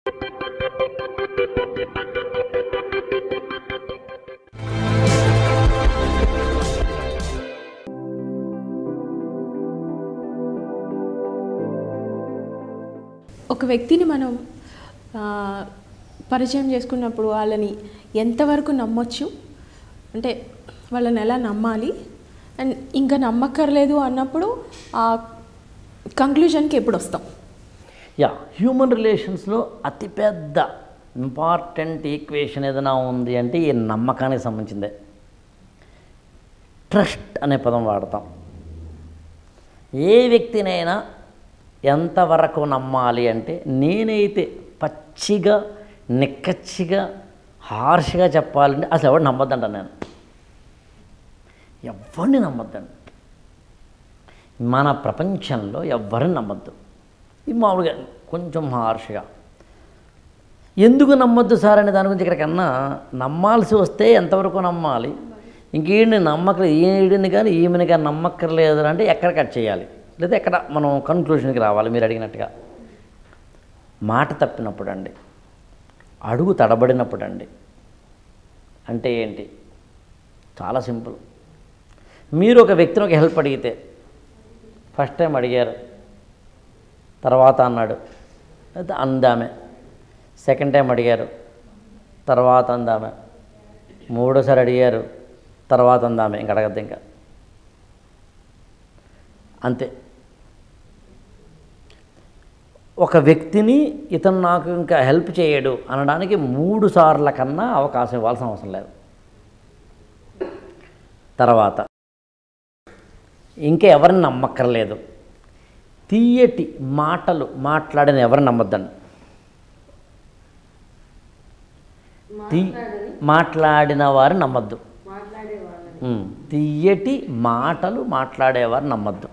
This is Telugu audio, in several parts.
ఒక వ్యక్తిని మనం పరిచయం చేసుకున్నప్పుడు వాళ్ళని ఎంతవరకు నమ్మొచ్చు, అంటే వాళ్ళని ఎలా నమ్మాలి, అండ్ ఇంకా నమ్మక్కర్లేదు అన్నప్పుడు ఆ కంక్లూజన్కి ఎప్పుడు వస్తాం? హ్యూమన్ రిలేషన్స్లో అతిపెద్ద ఇంపార్టెంట్ ఈక్వేషన్ ఏదైనా ఉంది అంటే ఈ నమ్మకానికి సంబంధించిందే. ట్రస్ట్ అనే పదం వాడతాం. ఏ వ్యక్తినైనా ఎంతవరకు నమ్మాలి అంటే, నేనైతే పచ్చిగా నిక్కచ్చిగా హార్ష్గా చెప్పాలంటే అసలు ఎవరు నమ్మొద్దంట. నేను ఎవరిని నమ్మొద్దండి. మన ప్రపంచంలో ఎవరిని నమ్మొద్దు. ఇది మామూలుగా కొంచెం హార్ష్గా. ఎందుకు నమ్మొద్దు సార్ అనే దాని గురించి ఇక్కడికన్నా, నమ్మాల్సి వస్తే ఎంతవరకు నమ్మాలి, ఇంకేంటి నమ్మకలేదు, ఈడిని కానీ ఈమెని కానీ నమ్మక్కర్లేదు అంటే ఎక్కడ కట్ చేయాలి, లేదా ఎక్కడ మనం కన్క్లూషన్కి రావాలి. మీరు అడిగినట్టుగా మాట తప్పినప్పుడు అండి, అడుగు తడబడినప్పుడు అండి. అంటే ఏంటి? చాలా సింపుల్. మీరు ఒక వ్యక్తిని ఒక హెల్ప్ అడిగితే, ఫస్ట్ టైం అడిగారు, తర్వాత అన్నాడు, అయితే అందామే. సెకండ్ టైం అడిగారు, తర్వాత అందామే. మూడోసారి అడిగారు, తర్వాత అందామే. ఇంక అడగద్దు ఇంకా, అంతే. ఒక వ్యక్తిని ఇతను నాకు ఇంకా హెల్ప్ చేయడు అనడానికి 3 సార్ల కన్నా అవకాశం ఇవ్వాల్సిన అవసరం లేదు. తర్వాత ఇంకా ఎవరిని నమ్మక్కర్లేదు. తీయటి మాటలు మాట్లాడిన ఎవరిని నమ్మొద్దండి. మాట్లాడిన వారిని నమ్మద్దు. తీయటి మాటలు మాట్లాడేవారు నమ్మద్దు.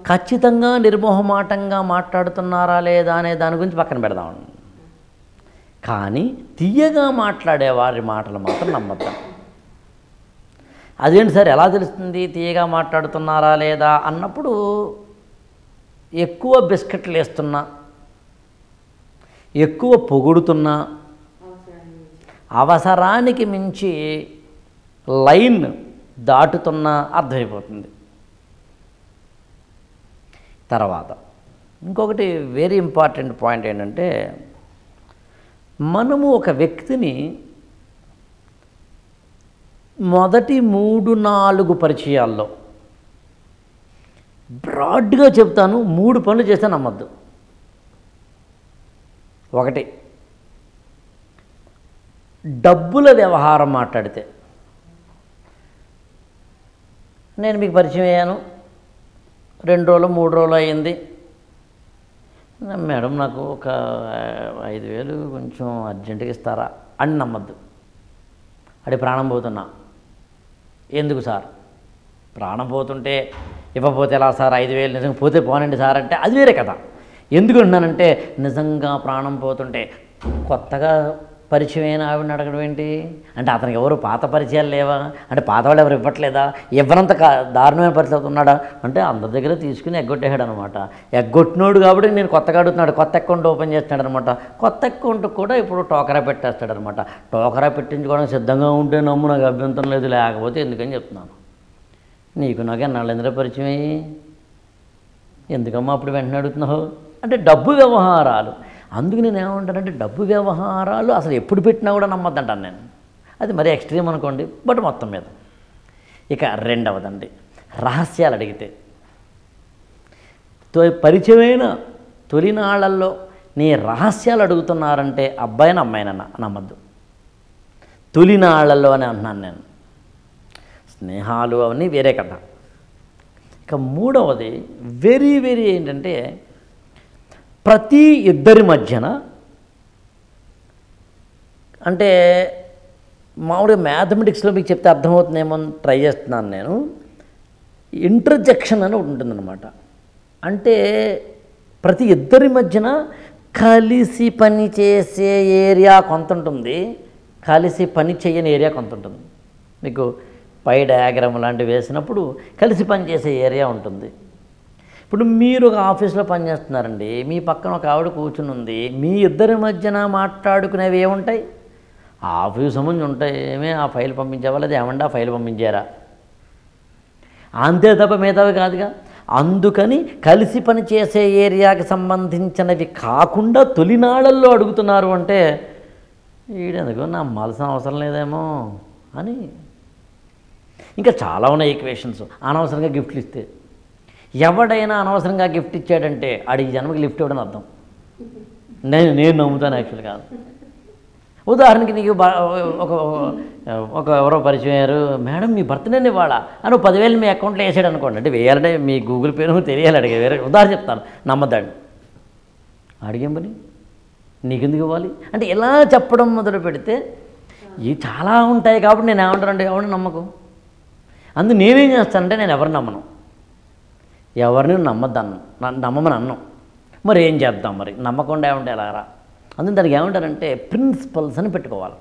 ఖచ్చితంగా నిర్మోహమాటంగా మాట్లాడుతున్నారా లేదా అనే దాని గురించి పక్కన పెడదాం. కానీ తీయగా మాట్లాడే వారి మాటలు మాత్రం నమ్మద్దాం. అదేంటి సార్ ఎలా తెలుస్తుంది తీయగా మాట్లాడుతున్నారా లేదా అన్నప్పుడు, ఎక్కువ బిస్కెట్లు వేస్తున్నా, ఎక్కువ పొగుడుతున్నా, అవసరానికి మించి లైన్ దాటుతున్నా అర్థమైపోతుంది. తర్వాత ఇంకొకటి వెరీ ఇంపార్టెంట్ పాయింట్ ఏంటంటే, మనము ఒక వ్యక్తిని మొదటి 3-4 పరిచయాల్లో, బ్రాడ్గా చెప్తాను, 3 పనులు చేస్తే నమ్మద్దు. ఒకటి, డబ్బుల వ్యవహారం మాట్లాడితే. నేను మీకు పరిచయం అయ్యాను, 2 రోజులు 3 రోజులు అయ్యింది, మేడం నాకు ఒక 5,000 కొంచెం అర్జెంటుగా ఇస్తారా అని నమ్మద్దు. అడి ప్రాణం పోతున్నా, ఎందుకు సార్? ప్రాణం పోతుంటే ఇవ్వకపోతే ఎలా సార్? 5,000 నిజంగా పోతే పోనండి సార్ అంటే అది వేరే కథ. ఎందుకు అంటున్నానంటే, నిజంగా ప్రాణం పోతుంటే కొత్తగా పరిచయమైన ఆవిడని అడగడం ఏంటి అంటే, అతనికి ఎవరు పాత పరిచయాలు లేవా అంటే, పాత వాళ్ళు ఎవరు ఇవ్వట్లేదా? ఇవ్వనంత దారుణమైన పరిస్థితి ఉన్నాడా అంటే, అందరి దగ్గర తీసుకుని ఎగ్గొట్టేశాడు అనమాట. ఎగ్గొట్టినోడు కాబట్టి నేను కొత్తగా అడుగుతున్నాడు, కొత్త అకౌంట్ ఓపెన్ చేస్తున్నాడు అనమాట. కొత్త అకౌంట్ కూడా ఇప్పుడు టోకరా పెట్టేస్తాడు అనమాట. టోకరా పెట్టించుకోవడానికి సిద్ధంగా ఉంటే నమ్ము, నాకు అభ్యంతరం లేదు, లేకపోతే ఎందుకని చెప్తున్నాను. నీకు నాకు ఎన్నాళ్ళు ఎందులో పరిచయం అయ్యి, ఎందుకమ్మా అప్పుడు వెంటనే అడుగుతున్నావు అంటే, డబ్బు వ్యవహారాలు. అందుకు నేను ఏమంటానంటే, డబ్బు వ్యవహారాలు అసలు ఎప్పుడు పెట్టినా కూడా నమ్మద్దంటాను నేను. అది మరీ ఎక్స్ట్రీమ్ అనుకోండి, బట్ మొత్తం మీద. ఇక రెండవదండి, రహస్యాలు అడిగితే. పరిచయమైన తొలినాళ్లలో నీ రహస్యాలు అడుగుతున్నారంటే, అబ్బాయిని అమ్మాయినన్నా నమ్మద్దు. తొలినాళ్లలో అని అంటున్నాను నేను. స్నేహాలు అవన్నీ వేరే కథ. ఇక మూడవది వెరీ వెరీ ఏంటంటే, ప్రతి ఇద్దరి మధ్యన, అంటే మామూలుగా మ్యాథమెటిక్స్లో మీకు చెప్తే అర్థమవుతుందేమో ట్రై చేస్తున్నాను నేను. ఇంటర్జెక్షన్ అని ఉంటుందన్నమాట. అంటే ప్రతి ఇద్దరి మధ్యన కలిసి పని చేసే ఏరియా కొంత ఉంటుంది, కలిసి పని చేయని ఏరియా కొంత ఉంటుంది. మీకు పై డయాగ్రామ్ లాంటివి వేసినప్పుడు కలిసి పనిచేసే ఏరియా ఉంటుంది. ఇప్పుడు మీరు ఒక ఆఫీస్లో పనిచేస్తున్నారండి, మీ పక్కన ఒక ఆవిడ కూర్చుని ఉంది, మీ ఇద్దరి మధ్యన మాట్లాడుకునేవి ఏముంటాయి? ఆఫీస్ సంబంధించి ఉంటాయి. ఏమే ఆ ఫైల్ పంపించావా, లేదా ఏమంటే ఆ ఫైల్ పంపించారా, అంతే తప్ప మిగతావి కాదుగా. అందుకని కలిసి పనిచేసే ఏరియాకి సంబంధించినవి కాకుండా తొలినాళ్ళల్లో అడుగుతున్నారు అంటే వీడెందుకో నమ్మాల్సిన అవసరం లేదేమో అని. ఇంకా చాలా ఉన్నాయి ఈక్వేషన్స్. అనవసరంగా గిఫ్ట్లు ఇస్తే, ఎవడైనా అనవసరంగా గిఫ్ట్ ఇచ్చాడంటే ఆడి జన్మకి లిఫ్ట్ ఇవ్వడం అర్థం. నేను నమ్ముతాను యాక్చువల్ కాదు. ఉదాహరణకి నీకు ఒక ఎవరో పరిచయం అయ్యారు, మేడం మీ బర్త్డేని ఇవ్వాలా అని 10,000 మీ అకౌంట్లో వేసాడు అనుకోండి, అంటే వేయాలంటే మీ గూగుల్ పేను తెలియాలి, అడిగే వేరే ఉదాహరణ చెప్తాను, నమ్మద్దాడు. అడిగేం పని, నీకెందుకు ఇవ్వాలి అంటే ఇలా చెప్పడం మొదలు పెడితే ఇవి చాలా ఉంటాయి. కాబట్టి నేను ఏమంటానంటే ఎవరిని నమ్మకం. అందుకు నేనేం చేస్తానంటే నేను ఎవరిని నమ్మను, ఎవరిని నమ్మద్దాను, నమ్మమని అన్నాం. మరి ఏం చేద్దాం, మరి నమ్మకుండా ఏమంటే ఎలారా. అందుకు దానికి ఏమంటారంటే ప్రిన్సిపల్స్ అని పెట్టుకోవాలి.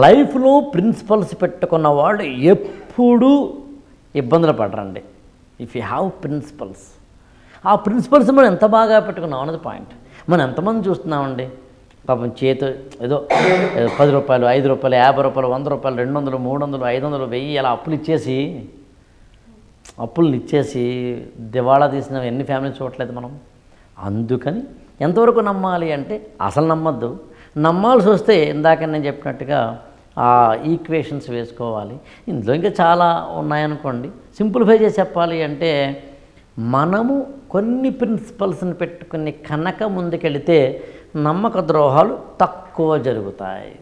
లైఫ్లో ప్రిన్సిపల్స్ పెట్టుకున్న వాళ్ళు ఎప్పుడూ ఇబ్బందులు పడరండి. ఇఫ్ యూ హ్యావ్ ప్రిన్సిపల్స్, ఆ ప్రిన్సిపల్స్ మనం ఎంత బాగా పెట్టుకున్నాం అన్నది పాయింట్. మనం ఎంతమంది చూస్తున్నామండి, పాపం చేతి ఏదో 10 రూపాయలు, 5 రూపాయలు, 50 రూపాయలు, 100 రూపాయలు, 200, 300, 500, 1000 అలా అప్పులు ఇచ్చేసి దివాళా తీసిన ఎన్ని ఫ్యామిలీస్ చూడట్లేదు మనం. అందుకని ఎంతవరకు నమ్మాలి అంటే అసలు నమ్మద్దు, నమ్మాల్సి వస్తే ఇందాక నేను చెప్పినట్టుగా ఆ ఈక్వేషన్స్ వేసుకోవాలి. ఇందులో ఇంకా చాలా ఉన్నాయనుకోండి. సింప్లిఫై చేసి చెప్పాలి అంటే మనము కొన్ని ప్రిన్సిపల్స్ని పెట్టుకుని కనుక ముందుకెళితే నమ్మక ద్రోహాలు తక్కువ జరుగుతాయి.